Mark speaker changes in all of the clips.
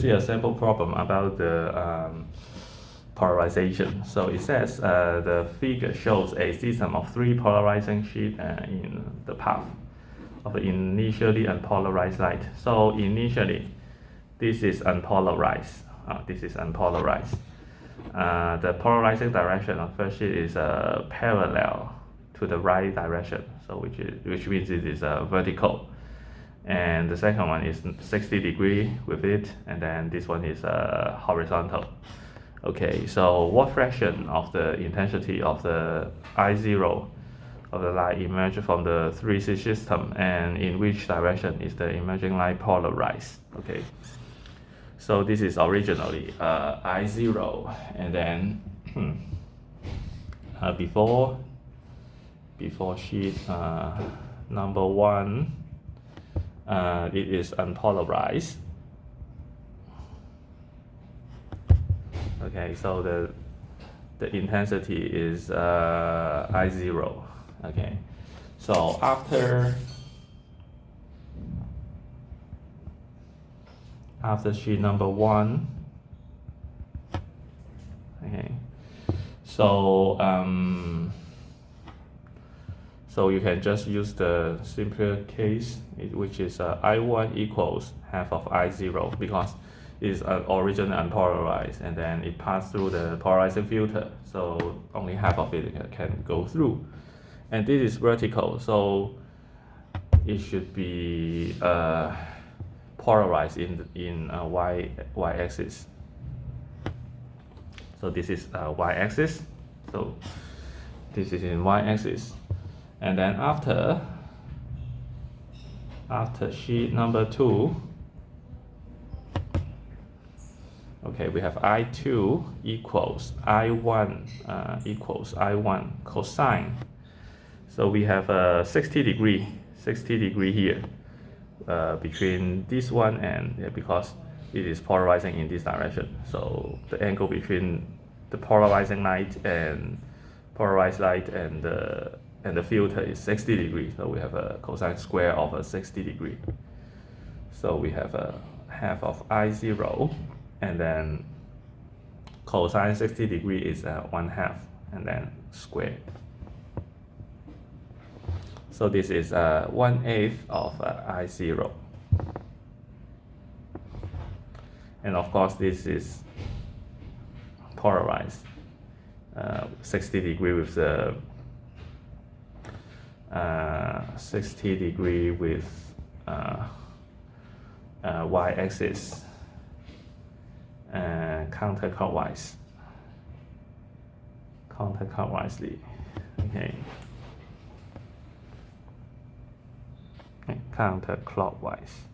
Speaker 1: see a sample problem about the polarization. So it says the figure shows a system of 3 polarizing sheets in the path of initially unpolarized light. So initially, this is unpolarized. This is unpolarized. The polarizing direction of first sheet is parallel to the right direction, so which means it is vertical. And the second one is 60 degree with it, and then this one is horizontal. Okay, so what fraction of the intensity of the I0 of the light emerge from the 3C system, and in which direction is the emerging light polarized? Okay, so this is originally I0, and then before sheet number 1, it is unpolarized. Okay, so the intensity is I0. Okay, so after sheet number 1, okay, so so you can just use the simpler case, which is I1 equals half of I0, because it's originally unpolarized, and then it passed through the polarizing filter, so only half of it can go through. And this is vertical, so it should be polarized in y-axis. So this is y-axis, so this is in y-axis. And then after sheet number 2, okay, we have I2 equals I1 cosine. So we have a 60 degree here between this one and because it is polarizing in this direction. So the angle between the polarizing light and polarized light and the filter is 60 degrees. So we have a cosine square of a 60 degree. So we have a half of I0, and then cosine 60 degree is 1/2, and then square. So this is 1/8 of I0. And of course this is polarized 60 degree with the 60 degree with y-axis counterclockwise. Okay, counterclockwise.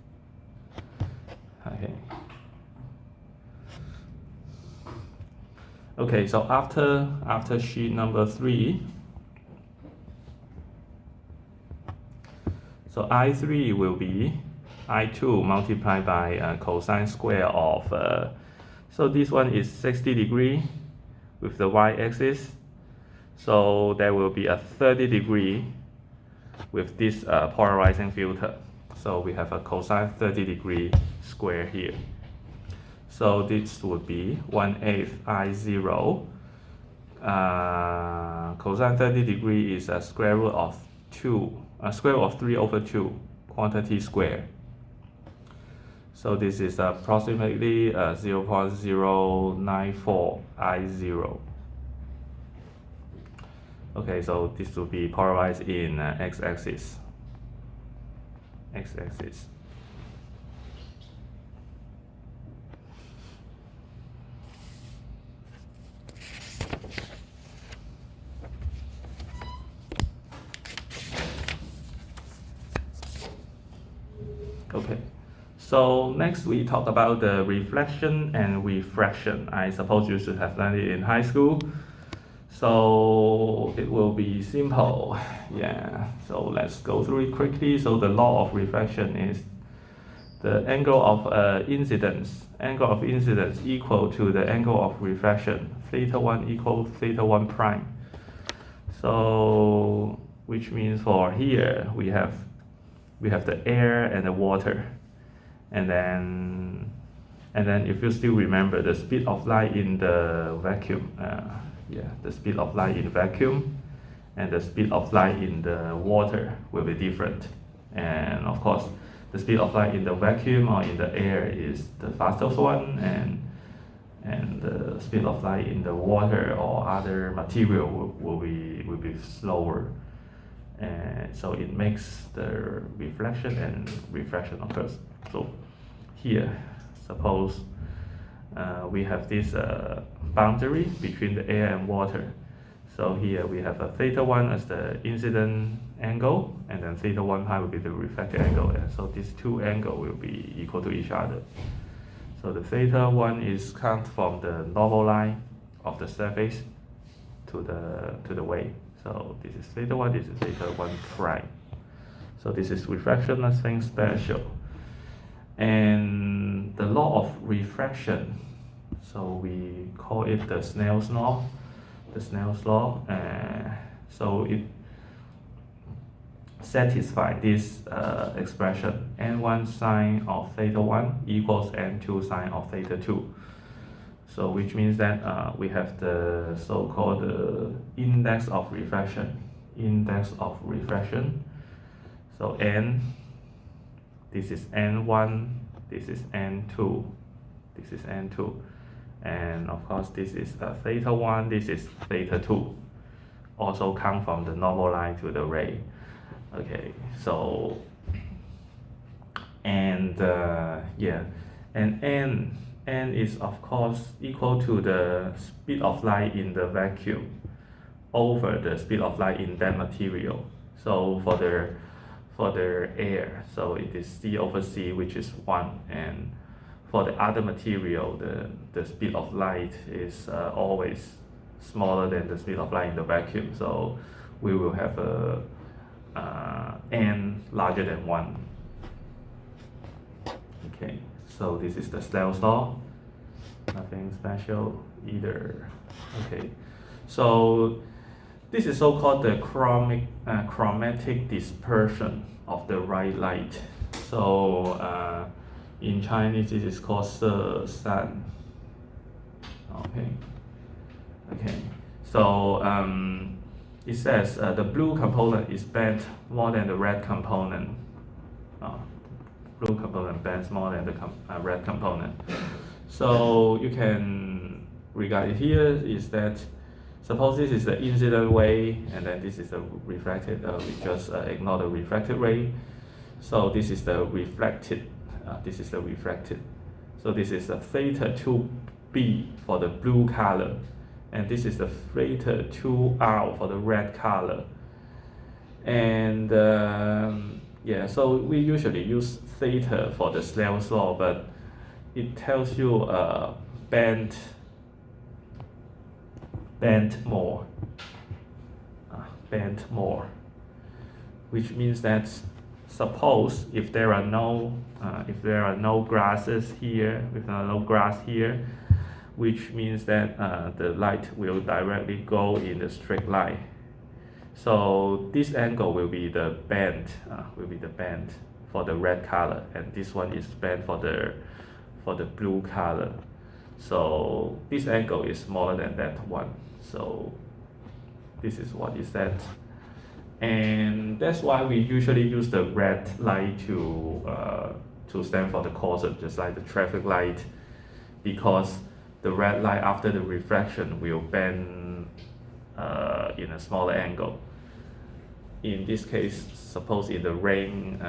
Speaker 1: Okay, so after sheet number 3, so I3 will be I2 multiplied by cosine square of so this one is 60 degree with the y-axis, so there will be a 30 degree with this polarizing filter. So we have a cosine 30 degree square here. So this would be 1/8 I0. Cosine 30 degree is a square root of 3/2 quantity square. So this is approximately 0.094 I0. Okay, so this will be polarized in x-axis. Okay, so next we talk about the reflection and refraction. I suppose you should have learned it in high school. So it will be simple. Yeah, so let's go through it quickly. So the law of refraction is the angle of incidence equal to the angle of refraction. Theta1 equals theta1 prime. So which means for here we have the air and the water, and then And then if you still remember the speed of light in the vacuum, the speed of light in vacuum and the speed of light in the water will be different. And of course, the speed of light in the vacuum or in the air is the fastest one, and the speed of light in the water or other material will be slower. And so it makes the reflection and refraction occurs. So here, suppose we have this boundary between the air and water. So here we have a θ1 as the incident angle, and then θ1 pi will be the reflected angle. And so these two angles will be equal to each other. So the θ1 is count from the normal line of the surface to the wave. So this is θ1, this is θ1 prime. So this is refraction, nothing special. And the law of refraction, so we call it the Snell's law. The Snell's law. So it satisfies this expression: n1 sine of θ1 equals n2 sine of θ2. So which means that we have the so-called index of refraction. Index of refraction. So n, this is n1, this is n2, this is n2. And of course this is θ1, this is θ2. Also come from the normal line to the ray. Okay, so and and n is of course equal to the speed of light in the vacuum over the speed of light in that material. So for the air, so it is c over c, which is 1, and for the other material, the speed of light is always smaller than the speed of light in the vacuum. So we will have a n larger than 1. Okay, so this is the Snell's law. Nothing special either. Okay, so this is so-called the chromatic dispersion of the right light. So in Chinese, this is called 色散. Okay. So it says the blue component is bent more than the red component. Blue component bends more than the red component. So you can regard it here is that suppose this is the incident ray, and then this is the refracted. We just ignore the refracted ray. So this is the reflected. This is the refracted. So this is the θ2b for the blue color, and this is the θ2r for the red color. And so we usually use theta for the Snell's law, but it tells you bend more, which means that suppose if there are no grasses here, which means that the light will directly go in the straight line. So this angle will be the bend, for the red color, and this one is bend for the blue color. So this angle is smaller than that one. So this is what is that. And that's why we usually use the red light to stand for the causa, just like the traffic light, because the red light after the refraction will bend in a smaller angle. In this case, suppose in the rain,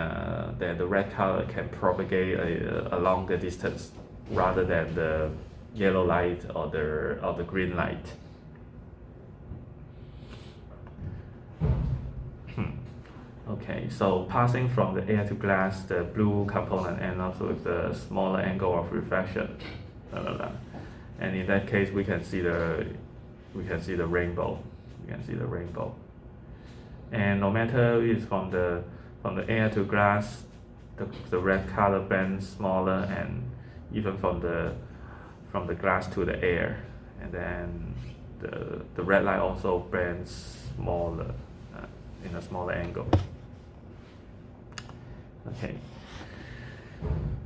Speaker 1: then the red color can propagate a longer distance rather than the yellow light or the green light. Okay, so passing from the air to glass, the blue component ends up with the smaller angle of refraction. And in that case, we can see the rainbow. And no matter it's from the air to glass, the red color bends smaller, and even from the glass to the air, and then the red light also bends smaller in a smaller angle. Okay,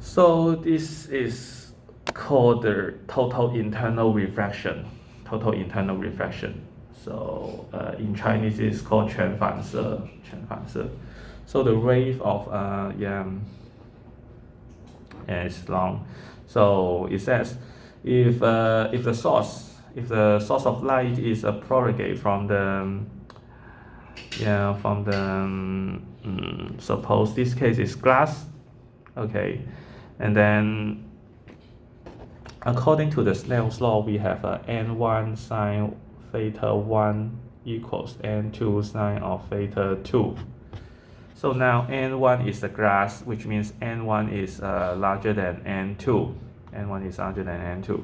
Speaker 1: so this is called the total internal refraction. Total internal refraction. So in Chinese it's called 全反射. So the wave of it's long. So it says if the source of light is a propagate from the suppose this case is glass, okay, and then according to the Snell's law we have n1 sine theta 1 equals n2 sine of theta 2. So now n1 is the glass, which means n1 is larger than n2. n1 is larger than n2.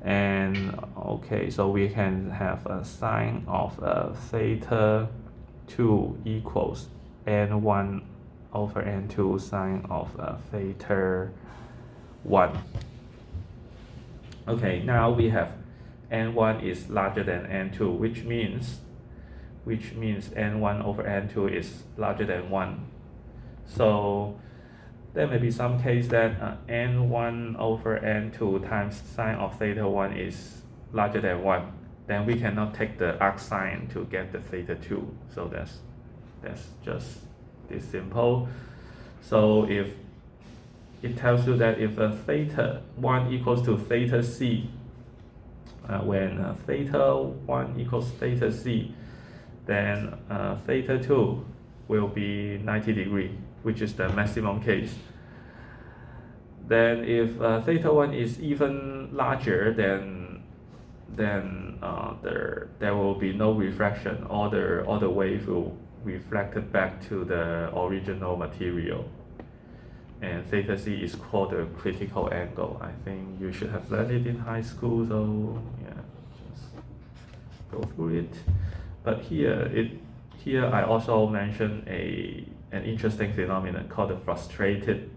Speaker 1: And okay, so we can have a sine of theta 2 equals n1 over n2 sine of theta 1. Okay, now we have n1 is larger than n2, which means n1 over n2 is larger than 1. So there may be some case that n1 over n2 times sine of theta 1 is larger than 1. Then we cannot take the arc sine to get the theta 2. So that's just this simple. So if it tells you that if theta 1 equals to theta c, when theta 1 equals theta c, then theta 2 will be 90 degree, which is the maximum case. Then if theta 1 is even larger, then there will be no refraction. All the wave will reflect back to the original material. And theta c is called the critical angle. I think you should have learned it in high school, so yeah, just go through it. But here I also mentioned an interesting phenomenon called the frustrated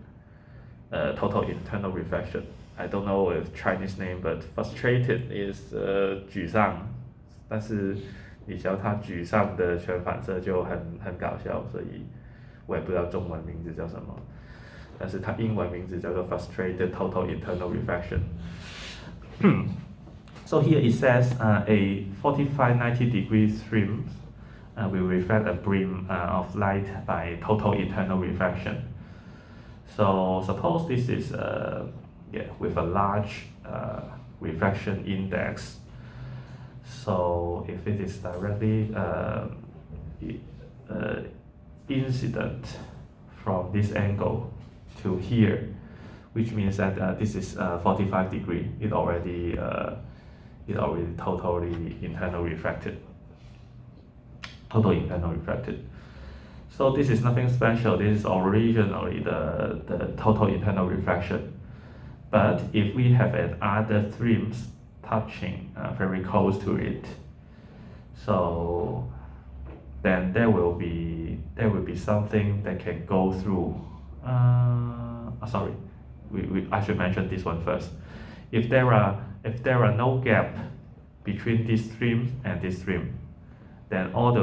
Speaker 1: total internal refraction. I don't know if Chinese name, but frustrated is 沮丧，但是你教它沮丧的全反射就很搞笑，所以我也不知道中文名字叫什么，但是它英文名字叫做 frustrated total internal refraction. So here it says a 45-90 degree stream will reflect a beam of light by total internal refraction. So suppose this is with a large refraction index. So if it is directly incident from this angle to here, which means that this is 45 degree. It already totally internal refracted. Total internal refracted. So this is nothing special. This is originally the total internal refraction. But if we have other streams touching very close to it, so then there will be something that can go through. Sorry, I should mention this one first. If there are no gap between this stream and this stream, then all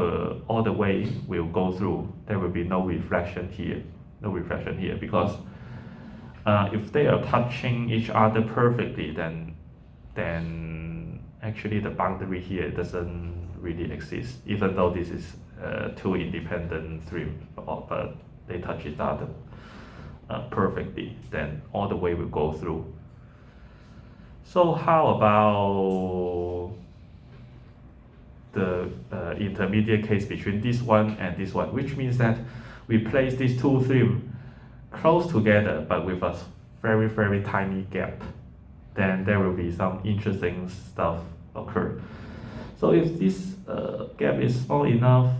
Speaker 1: the wave will go through. There will be no reflection here, because if they are touching each other perfectly, then actually the boundary here doesn't really exist, even though this is two independent streams, but they touch each other perfectly, then all the wave will go through. So how about the intermediate case between this one and this one, which means that we place these two streams close together but with a very, very tiny gap, then there will be some interesting stuff occur. So if this gap is small enough,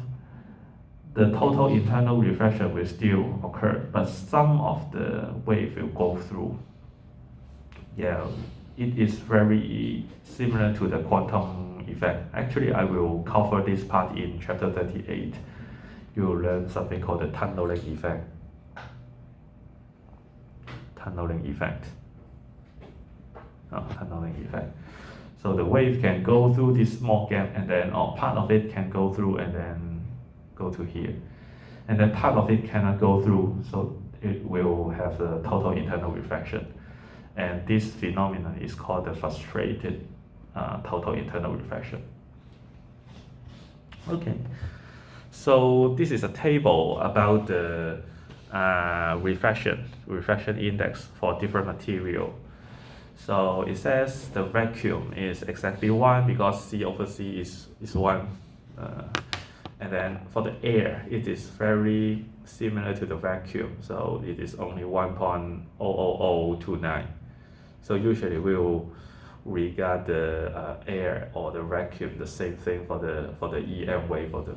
Speaker 1: the total internal refraction will still occur, but some of the wave will go through. Yeah, it is very similar to the quantum effect. Actually, I will cover this part in chapter 38. You will learn something called the tunneling effect. Tunneling effect. So the wave can go through this small gap, and then part of it can go through and then go to here, and then part of it cannot go through, so it will have the total internal refraction. and this phenomenon is called the frustrated total internal reflection. Okay, so this is a table about the refraction index for different material. So it says the vacuum is exactly 1 because C over C is 1. And then for the air, it is very similar to the vacuum, so it is only 1.00029. So usually we will regard the air or the vacuum the same thing for the EM wave for the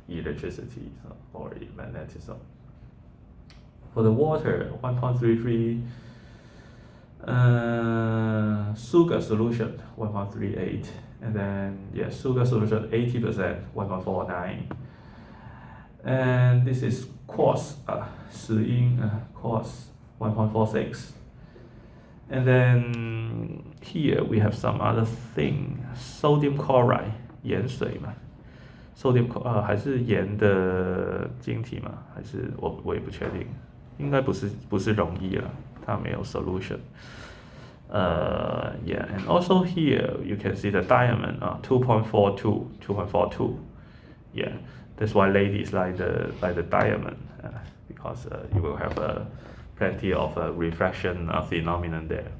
Speaker 1: electricity or magnetism. For the water, 1.33. Sugar solution 1.38, and then sugar solution 80% 1.49, and this is quartz, 石英 quartz 1.46, and then here we have some other thing, sodium chloride 盐水嘛 ，sodium 还是盐的晶体嘛，还是我也不确定，应该不是溶液了，它没有 solution。and also here you can see the diamond 2.42. Yeah, that's why ladies like the diamond because you will have plenty of refraction phenomenon there.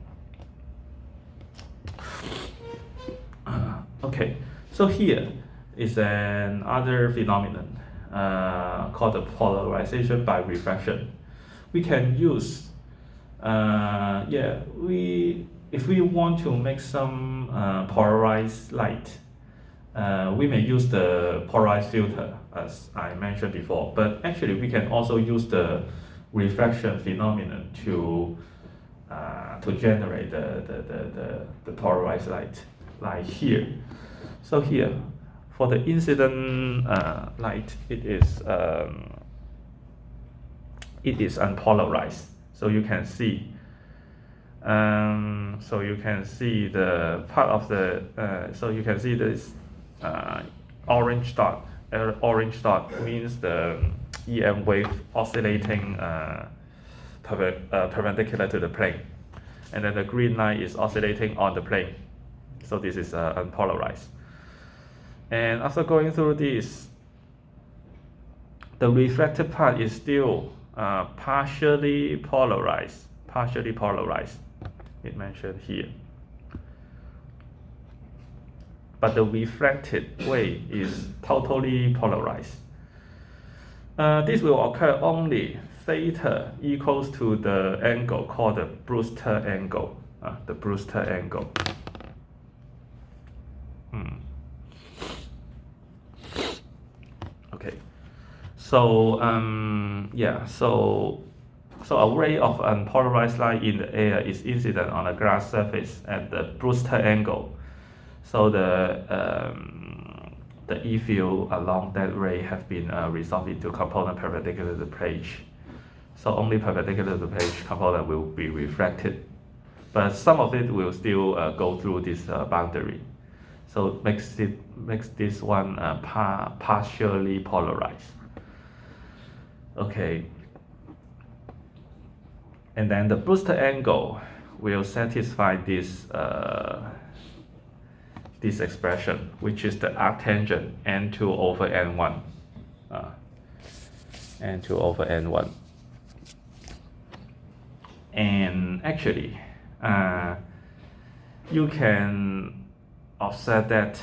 Speaker 1: Okay, so here is another phenomenon called the polarization by refraction. We can use if we want to make some polarized light, we may use the polarized filter as I mentioned before, but actually we can also use the refraction phenomenon to generate the polarized light, like here. So here for the incident light, it is unpolarized. So you can see the part of the so you can see this orange dot. Orange dot means the EM wave oscillating perpendicular to the plane, and then the green line is oscillating on the plane. So this is unpolarized. And after going through this, the reflected part is still partially polarized. It mentioned here. But the reflected wave is totally polarized. This will occur only theta equals to the angle called the Brewster angle. The Brewster angle. Okay. So so a ray of unpolarized light in the air is incident on a glass surface at the Brewster angle. So the E field along that ray have been resolved into component perpendicular to the plane. So only perpendicular to the plane component will be refracted, but some of it will still go through this boundary. So makes this one partially polarized. Okay. And then the Brewster angle will satisfy this this expression, which is the arctangent n2 over n1. N2 over n1. And actually, you can observe that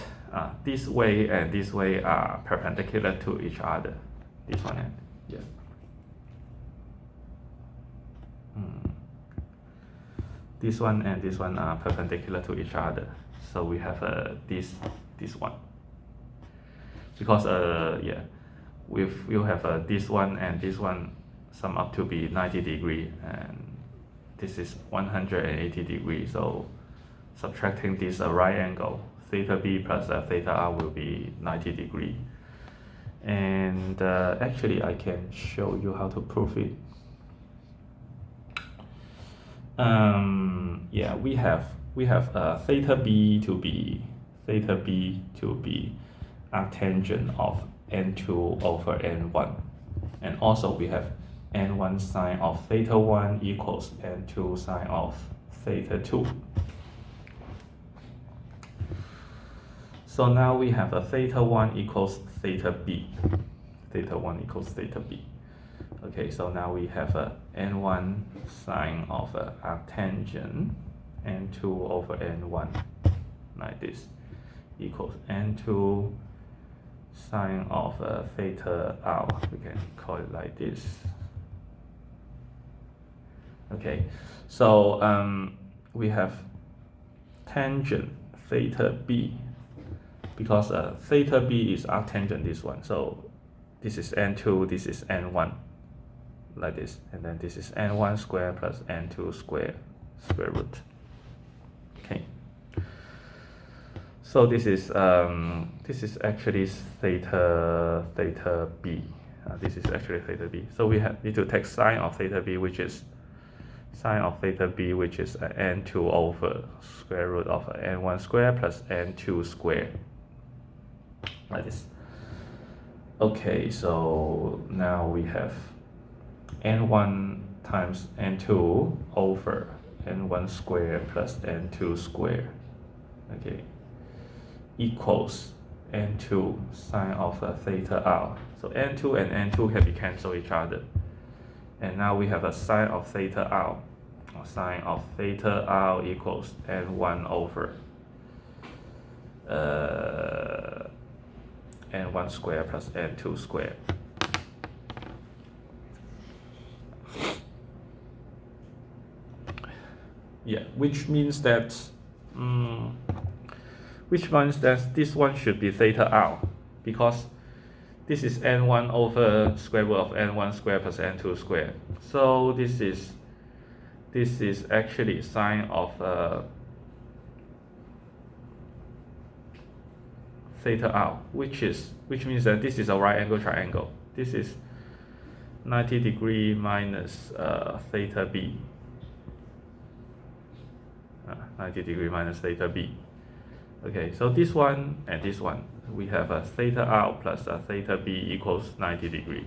Speaker 1: this way and this way are perpendicular to each other. This one and this one and this one are perpendicular to each other. So we have this one. Because we'll have this one and this one sum up to be 90 degrees, and this is 180 degrees. So subtracting this right angle, theta b plus theta r will be 90 degrees. And actually I can show you how to prove it. We have theta b to be arctangent of n2 over n1, and also we have n1 sine of theta 1 equals n2 sine of theta 2. So now we have a theta 1 equals theta b. Theta 1 equals theta b. Okay, so now we have a n1 sine of a arctangent n2 over n1 like this equals n2 sine of theta r. We can call it like this. Okay, so we have tangent theta b, because theta b is arctangent this one. So this is n2, this is n1, like this, and then this is n1 square plus n2 square root. Okay. So this is actually theta b. This is actually theta b. So we need to take sine of theta b, which is n2 over square root of n1 square plus n2 square, like this. Okay, so now we have n1 times n2 over n1 square plus n2 square, okay, equals n2 sine of theta r. So n2 and n2 can be cancel each other, and now we have a sine of theta r. Sine of theta r equals n1 over n1 square plus n2 square. Yeah, which means that this one should be theta r, because this is n1 over square root of n1 square plus n2 square. So this is actually sine of theta r, which means that this is a right angle triangle. This is 90 degree minus theta b. 90 degree minus theta b. Okay, so this one and this one, we have a theta r plus a theta b equals 90 degree.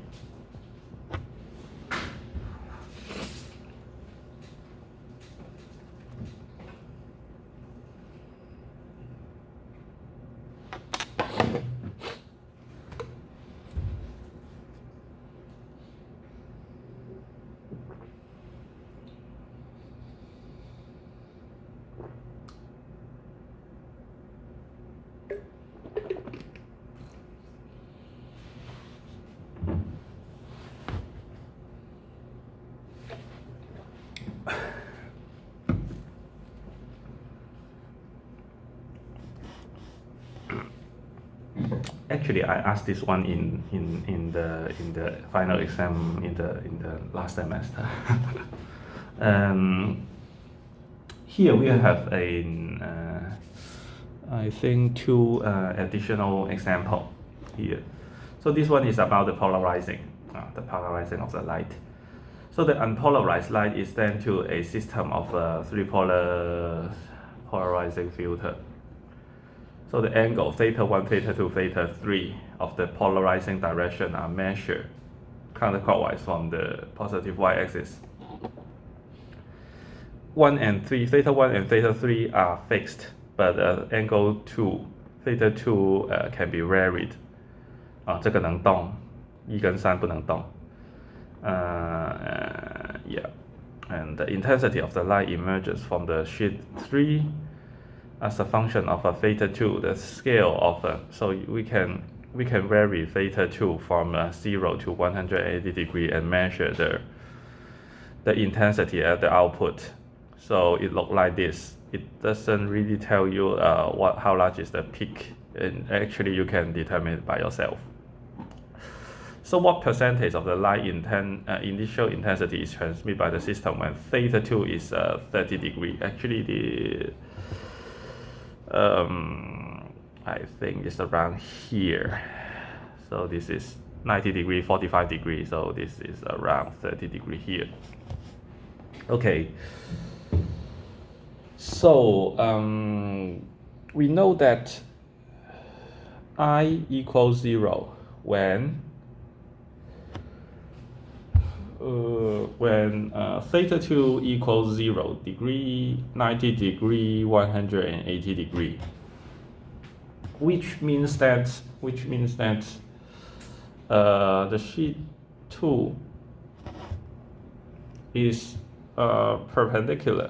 Speaker 1: Actually, I asked this one in the final exam in the last semester. Here we have I think two additional example here. So this one is about the polarizing of the light. So the unpolarized light is sent to a system of three-polar polarizing filter. So the angle theta 1, theta 2, theta 3 of the polarizing direction are measured counterclockwise from the positive y-axis. 1 and 3, theta 1 and theta 3 are fixed, but angle 2, theta 2 can be varied. 这个能动，1跟3不能动。Yeah, and the intensity of the light emerges from the sheet 3 as a function of a theta 2, the scale of so we can vary theta 2 from 0 to 180 degree and measure the intensity at the output. So it looks like this. It doesn't really tell you how large is the peak, and actually you can determine it by yourself. So what percentage of the light initial intensity is transmitted by the system when theta 2 is 30 degree? Actually, I think it's around here. So this is 90 degree, 45 degree. So this is around 30 degree here. Okay. So we know that I equals 0 when when theta 2 equals 0 degree, 90 degree, 180 degree, which means that the sheet 2 is perpendicular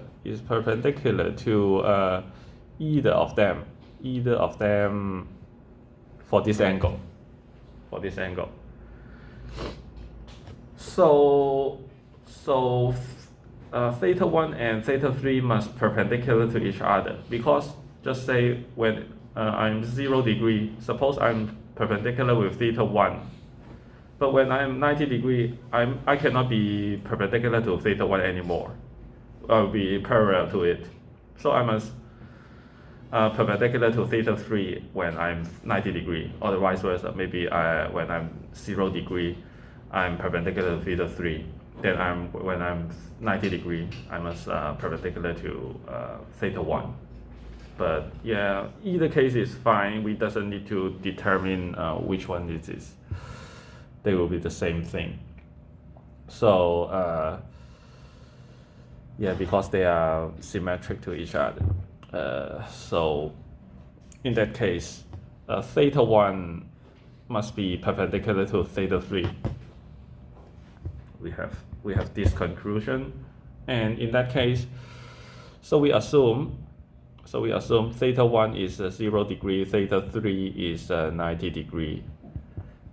Speaker 1: to either of them for this angle. So theta 1 and theta 3 must perpendicular to each other, because just say when I'm 0 degree, suppose I'm perpendicular with theta 1, but when I'm 90 degree, I cannot be perpendicular to theta 1 anymore. I'll be parallel to it. So I must perpendicular to theta 3 when I'm 90 degree, or vice versa. Maybe when I'm 0 degree, I'm perpendicular to theta 3. Then when I'm 90 degree, I must perpendicular to theta 1. But yeah, either case is fine. We doesn't need to determine which one it is. They will be the same thing. So yeah, because they are symmetric to each other. So in that case, theta 1 must be perpendicular to theta 3. We have this conclusion, and in that case, so we assume theta 1 is 0 degree, theta 3 is 90 degree,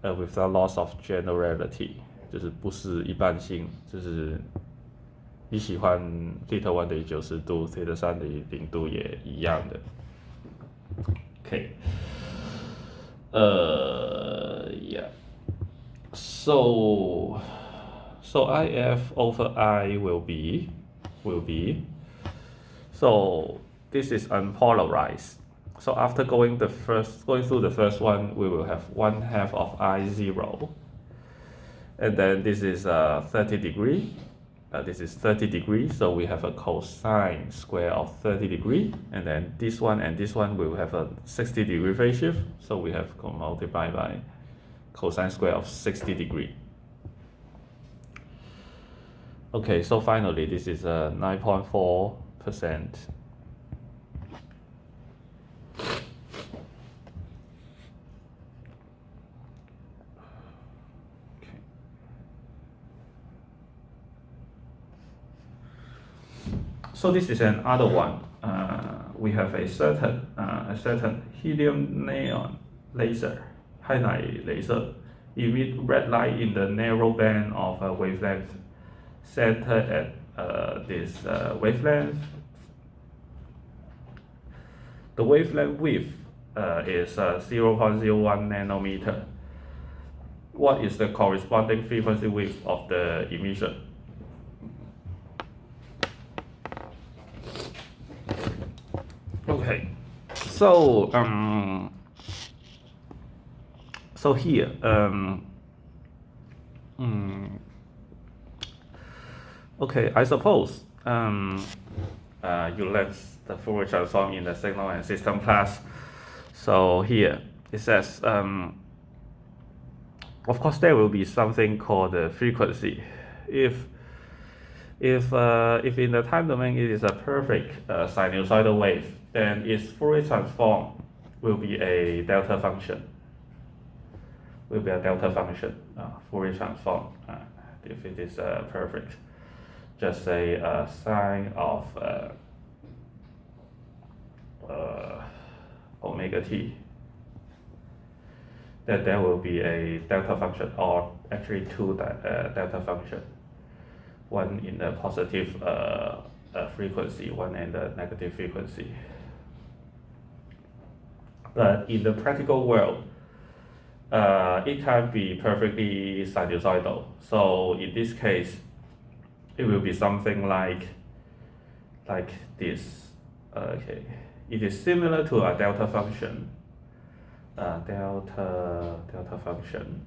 Speaker 1: without loss of generality， 就是不是一般性，就是你喜欢 theta 1等于90度 ，theta 3等于0度也一样的。Okay. Yeah. So IF over I will be. So this is unpolarized. So after going through the first one, we will have 1/2 of I0, and then this is 30 degree. This is 30 degrees, so we have a cosine square of 30 degree, and then this one and this one will have a 60 degree phase shift, so we have to multiply by cosine square of 60 degree. Okay, so finally this is 9.4%. So this is another one. We have a certain helium neon laser, high-night laser, emit red light in the narrow band of a wavelength centered at this wavelength. The wavelength width is 0.01 nanometer. What is the corresponding frequency width of the emission? Okay, so here okay, I suppose you learned the Fourier transform in the signal and system class. So here it says of course there will be something called the frequency. If in the time domain it is a perfect sinusoidal wave, then its Fourier transform will be a delta function. Fourier transform. If it is perfect, just say sine of omega t. Then there will be a delta function, or actually two delta function. One in the positive frequency, one in the negative frequency. But in the practical world, it can be perfectly sinusoidal. So in this case, it will be something like this. Okay, it is similar to a delta function. Delta function,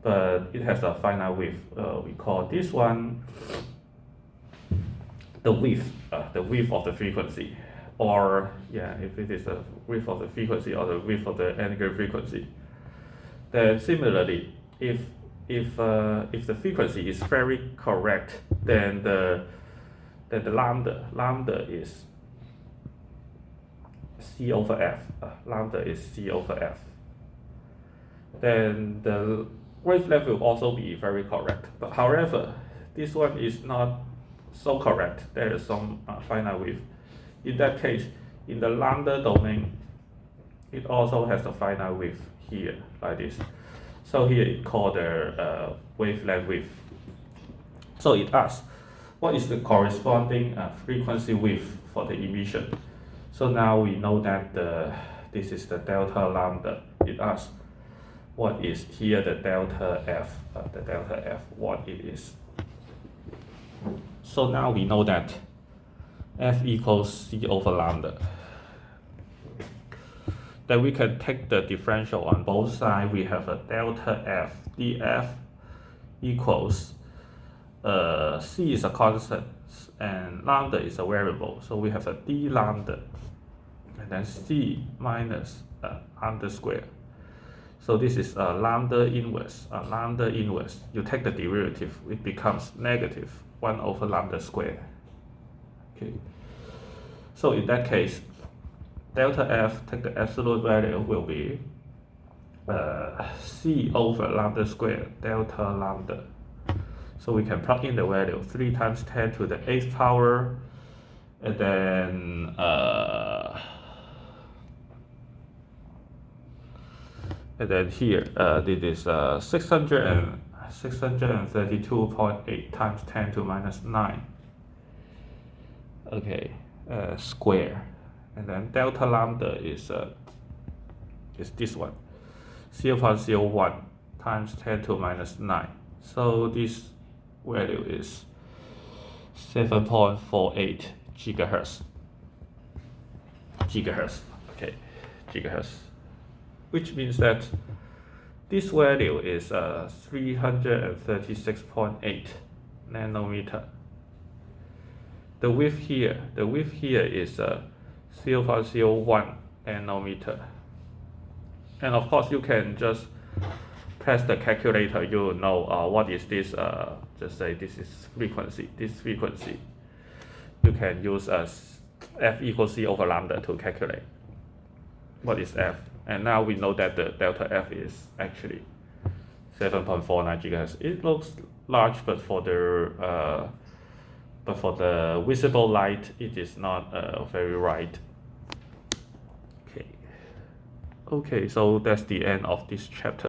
Speaker 1: but it has a finite width. We call this one the width of the frequency, or yeah, if it is the width of the frequency or the width of the angular frequency. Then similarly, if if the frequency is very correct, then the lambda is C over F. Lambda is C over F. Then the wavelength will also be very correct. But however, this one is not so correct. There is some finite width. In that case, in the lambda domain, it also has a finite width here, like this. So here it called the wavelength width. So it asks, what is the corresponding frequency width for the emission? So now we know that this is the delta lambda. It asks, what is here the delta F, what it is. So now we know that F equals C over lambda. Then we can take the differential on both sides. We have a delta F, dF equals, C is a constant and lambda is a variable. So we have a d lambda and then C minus lambda squared. So this is a lambda inverse. You take the derivative, it becomes negative 1 over lambda squared. Okay. So in that case, delta F, take the absolute value, will be C over lambda squared delta lambda. So we can plug in the value 3 times 10 to the 8th power, and then here this is 632.8 times 10 to minus 9. Okay, square, and then delta lambda is this one, 0.01 times 10 to minus 9. So this value is 7.48 gigahertz. Okay, gigahertz, which means that this value is 336.8 nanometer. The width here is 0.01 nanometer. And of course, you can just press the calculator. You know what is this? Just say this is frequency. This frequency, you can use F equals C over lambda to calculate what is F. And now we know that the delta F is actually 7.49 gigahertz. It looks large, but for the visible light, it is not very right. Okay, so that's the end of this chapter.